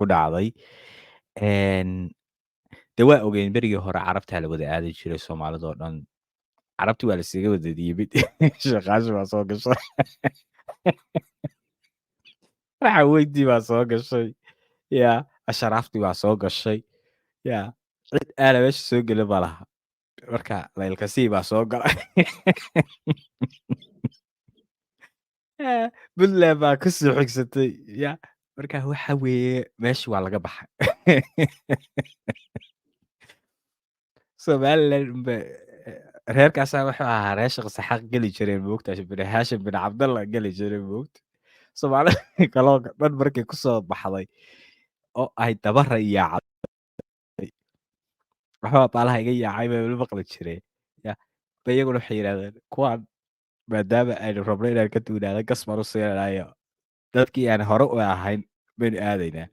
ku dhacday. Een, dee waa ogeyn berigii hore carabtaa la wada aadi jiray Soomaalidoo dhan. Carabti waa lasaga wada dhiibay. Shaqaashi baa soo gashay. Raxaweyntii baa soo gashay. Yaa, ashraaftii baa soo gashay. Yaa, cid aana meesha soo gelin ma laha. Marka laylkasii baa soo galay. Puntland baa ku soo xigsatay. Yaa, marka waxa weeye meeshii waa laga baxay. Somaliland ba reerkaasaa wuxuu ahaa reer Sheekh Isxaaq geli jireen moogtahay, bin Haashim bin Cabdallah geli jiray moogta. Soomaalida kaloo dhan markay ku soo baxday oo ay dabara yaacday. Waxbaa baalaha iga yaacay bay weli maqli jireen. Yaa, ba iyaguna waxay yidhahdeen kuwaan maadaama aynu rabno inaan ka duunaano gas baan u siinaynaayo dadkii aan hore u ahayn baynu aadaynaa.